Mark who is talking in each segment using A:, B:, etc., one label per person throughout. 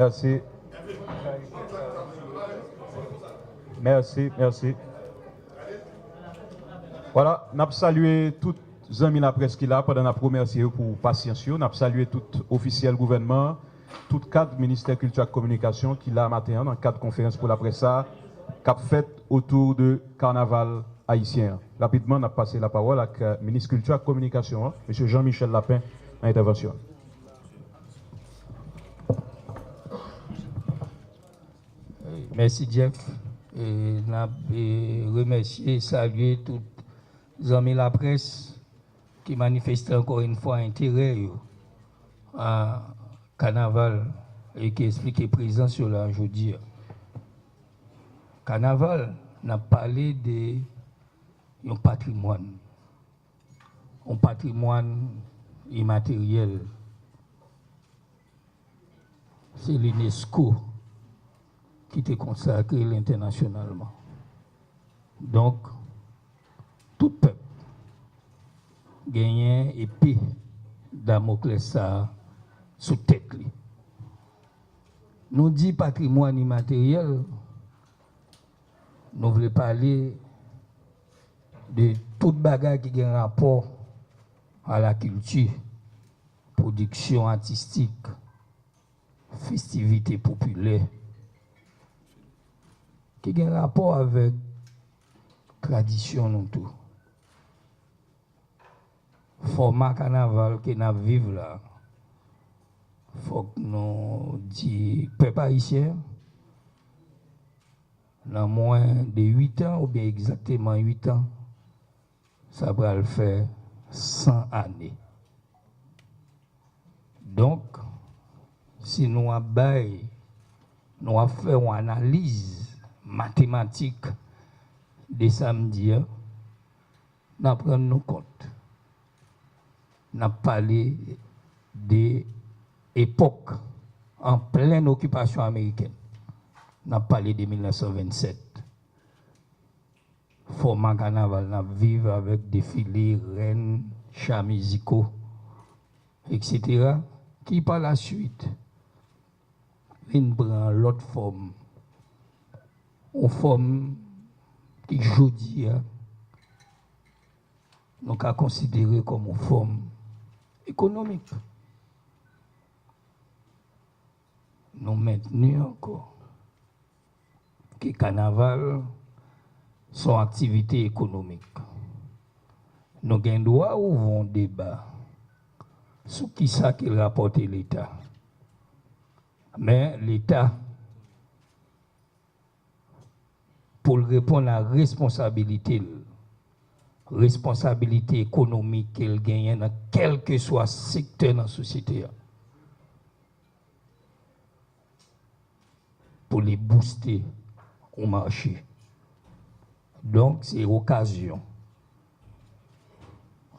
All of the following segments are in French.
A: Merci. Merci, merci. Voilà, nous avons salué tous les amis de la presse qui là pendant la première série pour patience. Nous avons salué tout officiel gouvernement, tout cadre ministère culture et communication qui là matin dans le cadre de conférence pour la presse qui a fait autour de carnaval haïtien. Rapidement, on a passé la parole avec le ministre culture et communication, M. Jean-Michel Lapin, en intervention.
B: Merci Jeff. Et remercier et saluer tous les amis de la presse qui manifestent encore une fois intérêt à Carnaval et qui expliquent présent sur la aujourd'hui. Carnaval n'a parlé de un patrimoine immatériel. C'est l'UNESCO qui était consacré internationalement. Donc, tout peuple gagne épée Damoclès sous tête. Nous dit patrimoine immatériel, nous voulons parler de toute bagarre qui a un rapport à la culture, production artistique, festivité populaire, qui a un rapport avec tradition nous tout. Format carnaval que nous vivons là, il faut que nous disions, peuple haïtien, dans moins de 8 ans, ou bien exactement 8 ans, ça va le faire 100 années. Donc, si nous avons fait une analyse mathématique de samedi, nous prenons compte. Nous avons parlé de l'époque en pleine occupation américaine. Nous avons parlé de 1927. Format carnaval, nous vivons avec défilés, reines, chats musicaux, etc. Qui par la suite, ils prennent l'autre forme. Une forme qui aujourd'hui, nous avons considéré comme une forme économique. Nous maintenons encore que le carnaval sont activité économique. Nous avons droit ou un débat sur qui ça qu'il rapporte l'État. Mais l'État, pour répondre à la responsabilité économique qu'il gagne dans quel que soit secteur de la société, pour les booster au marché. Donc, c'est l'occasion,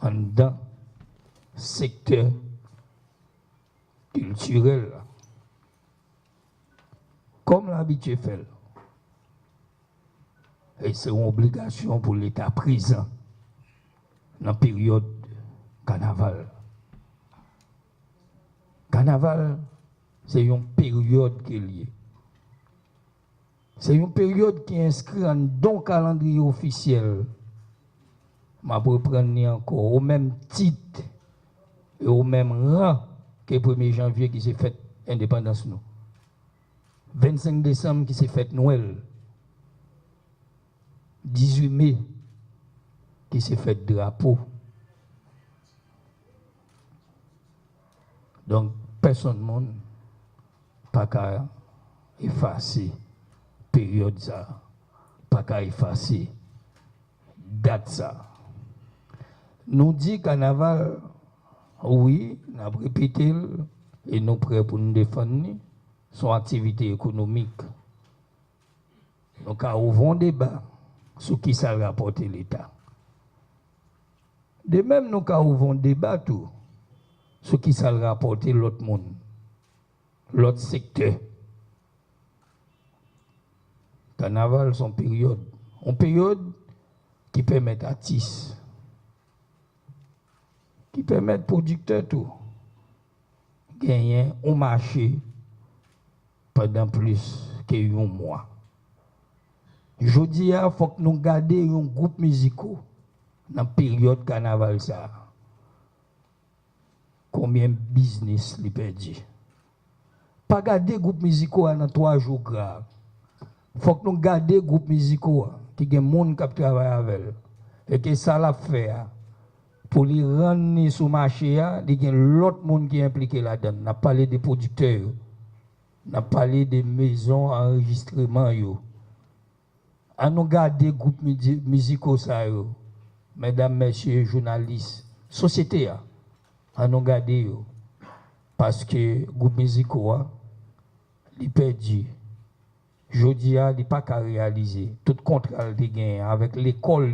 B: dans le secteur culturel, comme l'habitude fait. Et c'est une obligation pour l'État présent dans la période carnaval. Carnaval, c'est une période qui est liée. C'est une période qui est inscrite dans le calendrier officiel. Je vais reprendre encore au même titre et au même rang que le 1er janvier qui s'est fait indépendance nous. 25 décembre qui s'est fait Noël. 18 mai qui s'est fait drapeau. Donc, personne ne monde pas qu'à effacer période ça, pas qu'à effacer date ça. Nous dit carnaval, oui, nous avons répété et nous prêts pour nous défendre son activité économique. Donc, ouvrons débat sur qui ça rapporte l'État. De même, nous ouvrons débat tout sur qui ça rapporte l'autre monde, l'autre secteur. Carnaval, son période. Une période qui permet à artistes, qui permet producteurs tout, gagner un marché pendant plus que un mois. Jodi il faut que nous gardions un groupe musical dans la période carnaval ça. Combien de business li perdu? Pas garder groupe musical dans 3 jours grave. Faut que nous gardions groupe musical qui gen monde qui travaille avec et que ça l'a fait pour les rendre sur le marché, il y a l'autre monde qui est impliqué là-dedans. On a parlé des producteurs, on a parlé des maisons d'enregistrement. On a gardé groupes musicaux, mesdames, messieurs, journalistes, société. On a gardé parce que groupe musicaux, il perdu. Jodi il n'est pas qu'à réaliser. Tout contrat de gain avec l'école,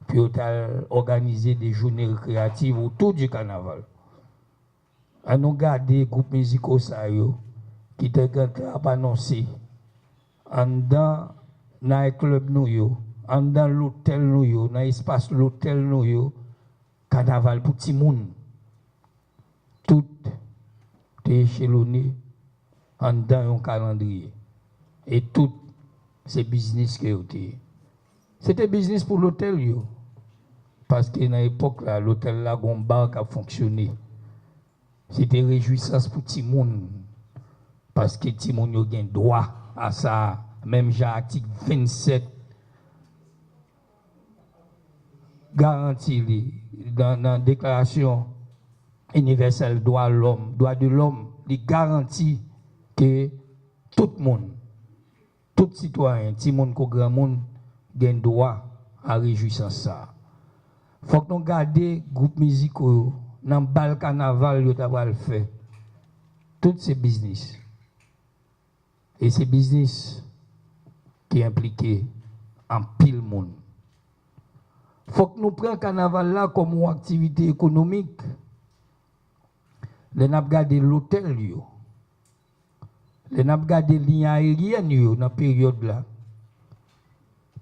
B: puis on a organisé des journées récréatives autour du carnaval. On a gardé groupes musicaux qui étaient annoncés dans le club, dans l'hôtel, dans l'espace l'hôtel, carnaval pour tout le monde. Tout est échelonné dans un calendrier. Et tout ces business qui étaient. C'était business pour l'hôtel, parce que dans l'époque, l'hôtel là, un bar qui a fonctionné. C'était réjouissance pour tout le monde. Parce que tout le monde a droit à ça. Même l'article 27 garantit dans la déclaration universelle droit de l'homme, il garantit que tout le monde, tout citoyen, tout le monde, grand monde, a droit à réjouissance ça. Faut que nous gardions groupe musicaux dans le bal carnaval yo t'a le fait. Tout ces business. Et ces business qui impliquent en pile monde. Faut que nous prenions carnaval là comme une activité économique. Les n'a gardé l'hôtel yo. Les n'a gardé ligne aérienne yo dans période là.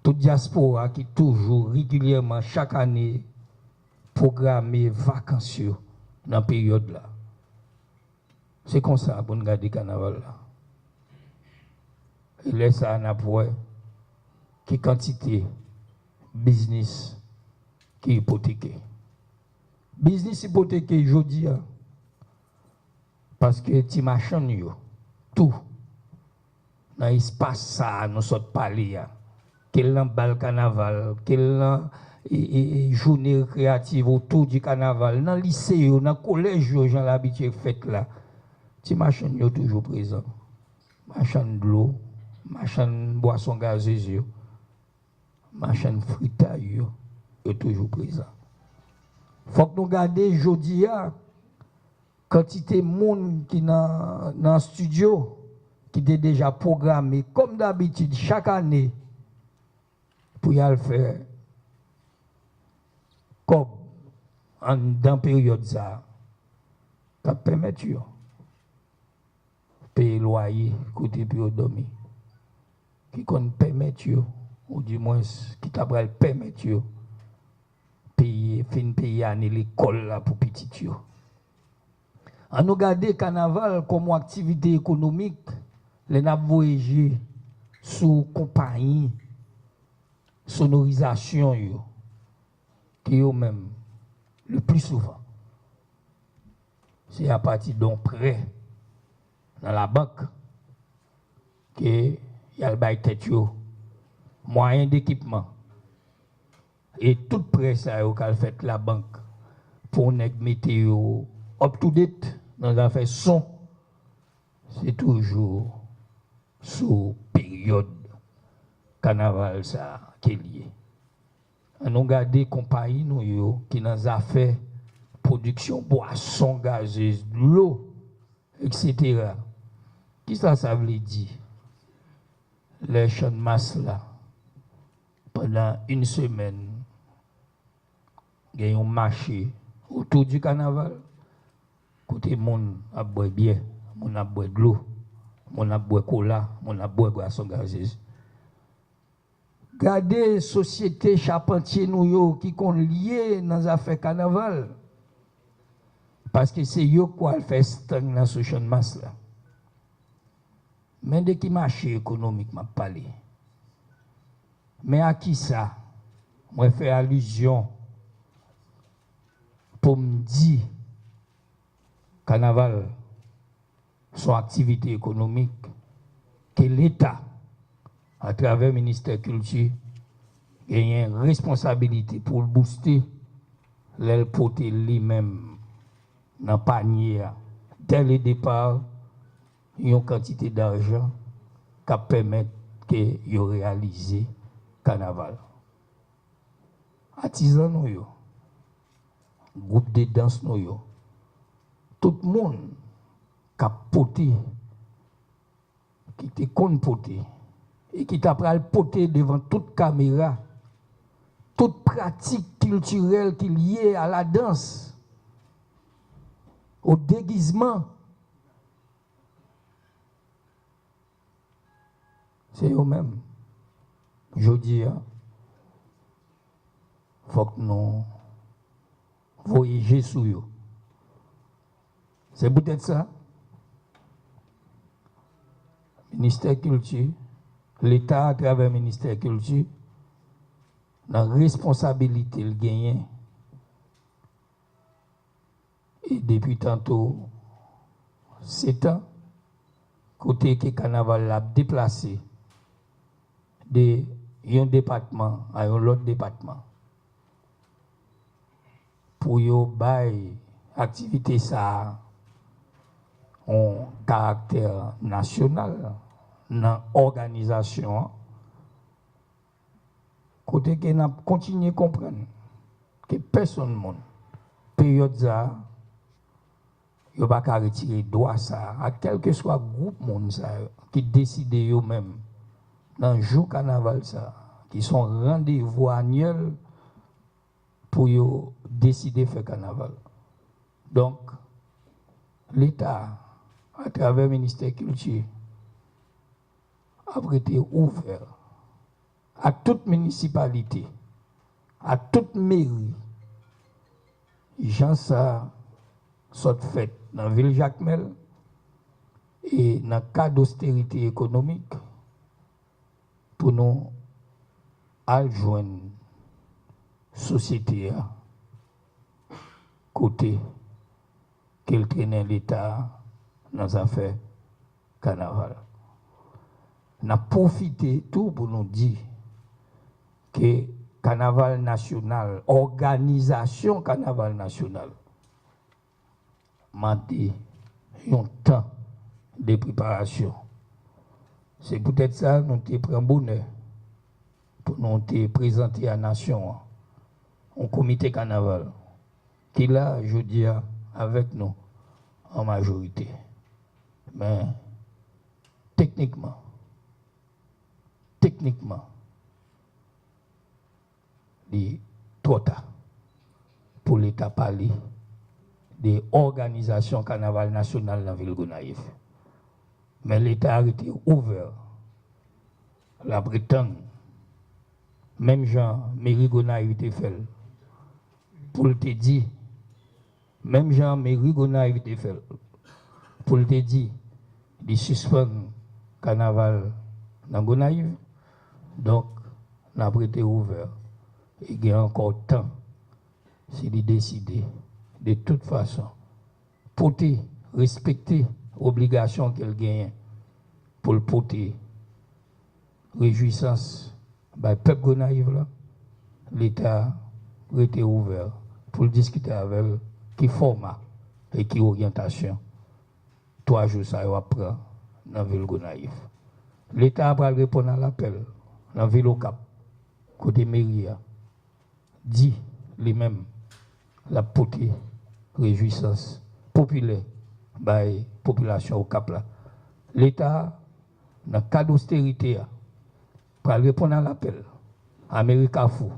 B: Toute diaspora qui toujours régulièrement chaque année programmer vacances dans la période là. C'est comme ça pour nous garder le carnaval là. Et là, ça n'a pas qui quantité business qui est hypothéqué. Business hypothéqué, je dis, parce que tu machin tout dans l'espace ça, nous sommes parlé. Quel bal carnaval, quelle journée créative autour du carnaval, dans le lycée, dans le collège, j'ai l'habitude de faire là. Ti machin yo toujours présent. Machin de l'eau, machin boisson gazeuse, machin fritaille yo toujours présent. Faut que nous gardions jodi quantité de monde qui dans le studio qui est déjà programmé comme d'habitude chaque année pour y aller faire comme dans période ça ça permet de payer loyer côté pour dormir qui qu'on permet ou du moins qui t'a permet payer année l'école là pour petit yo. On nous garder carnaval comme activité économique, les n'a voyager sous compagnie sonorisation yo qui yo même le plus souvent c'est à partir d'un prêt dans la banque que y a le bail tête yo moyen d'équipement et tout prêt ça yo qu'a fait la banque pour nèg météo up to date dans l'affaire son c'est toujours sous période carnaval ça qui est lié. On a gardé compagnie nous qui dans affaires production boisson gazeuse l'eau etc. Qui ça veut dire les champs de masse là pendant une semaine il y a un marché autour du carnaval côté monde a boire bien monde a boire de l'eau monde a boire cola monde a boire boisson gazeuse. Gardez société charpentier nous qui sont liés dans les affaires carnaval. Parce que c'est eux qui fait stand dans ce champ de masse là. Mais de qui marché économique m'a parlé. Mais à qui ça? Moi fais allusion pour me dire carnaval son activité économique que l'État à travers le ministère de la Culture a une responsabilité pour le booster, le porter lui-même dans le panier dès le départ une quantité d'argent qui permet que yo réaliser carnaval. Artisans nous yo, groupe de danse nous yo, tout le monde qui a poté, qui te con poté et qui t'a pral poté devant toute caméra, toute pratique culturelle qui est liée à la danse, au déguisement. C'est eux-mêmes. Je dis, il faut que nous voyagions sur eux. C'est peut-être ça. Ministère de la Culture, l'État à travers le ministère de la Culture, dans la responsabilité le gagner. Et depuis tantôt, 7 ans, côté que le carnaval l'a déplacé de un département à un autre département pour yo bail activité ça en caractère national dans l'organisation côté que n'a continué à comprendre que personne monde période ça yo pas qu'à retirer droit ça à quel que soit groupe monde ça qui décide eux même dans le jour carnaval ça, qui sont rendez-vous annuels pour décider de faire carnaval. Donc, l'État, à travers le ministère de la Culture, a été ouvert à toute municipalité, à toute mairie. Gens ça sont faits dans la ville Jacmel et dans le cas d'austérité économique, pour nous adjoindre société côté qu'elle traîne l'État dans les affaires carnaval. On a profité tout pour nous dire que carnaval national, organisation carnaval national, m'a dit un temps de préparation. C'est peut-être ça nous te pris un bonheur pour nous te présenter à la nation un comité carnaval qui est là, je dis, avec nous en majorité. Mais techniquement, il est trop tard pour l'État parler des organisations carnaval national dans la ville de Gonaïves. Mais l'État a été ouvert. La Bretagne, même Jean, Mairie Gonaïves était fait. Pour te dire, même Jean, Mairie Gonaïves était fait. Pour te dire, de suspendre carnaval dans Gonaïves. Donc, la été ouvert. Et il y a encore temps, c'est de décider, de toute façon, pour respecter l'obligation qu'elle gagne pour le porter réjouissance par peuple Gonaïves, l'État a été ouvert pour discuter avec qui format et qui orientation. 3 jours, ça va prendre dans la ville Gonaïves. L'État va répondre à l'appel dans la ville au Cap, côté mairie, dit lui-même la portée réjouissance populaire par la population au Cap là. L'État, dans le cas d'austérité, pour répondre à l'appel, America Fou,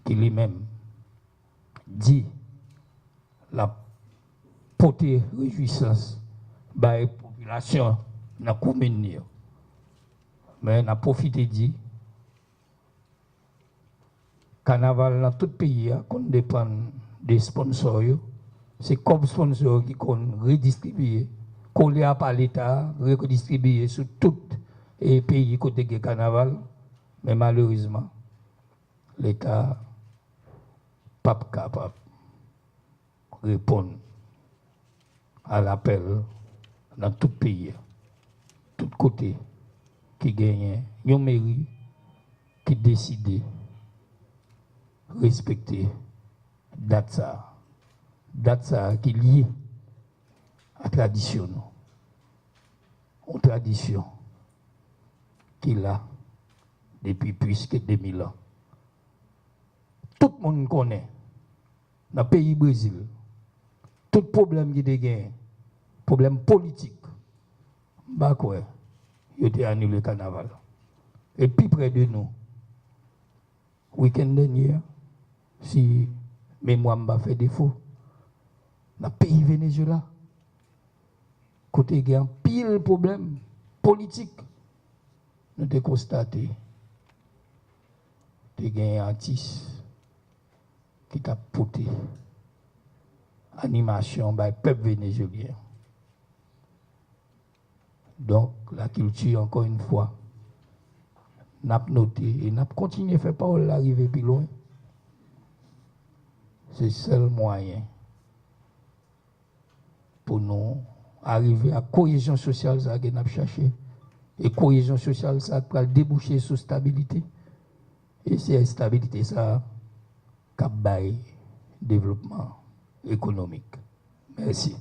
B: qui lui-même dit la portée réjouissance par la population dans la commune. Mais on a profité de dire carnaval dans tout le pays, qu'on dépend des sponsors, c'est comme sponsors qui sont redistribués collé par l'État, redistribué sur tout les pays côté du carnaval, mais malheureusement, l'État n'est pas capable de répondre à l'appel dans tout pays, tout côté qui gagne, une mairie qui décide de respecter date ça qui est lié à la tradition, une tradition qu'il a depuis plus que 2000 ans. Tout le monde connaît, dans le pays Brésil, tout problème qui est gagné, problème politique, bah quoi, il a annulé le carnaval. Et puis près de nous, week-end dernier, si mémoire m'a fait défaut, dans le pays Venezuela, côté il y a un pile problème politique, nous avons constaté qu'il y a un artiste qui t'a porté animation par le peuple vénézuélien. Donc, la culture, encore une fois, n'a pas noté et n'a pas continué à faire parole l'arrivée plus loin. C'est le seul moyen pour nous arriver à la cohésion sociale que nous avons cherché. Et cohésion sociale, ça va déboucher sur stabilité. Et c'est la stabilité, ça, qui a développement économique. Merci.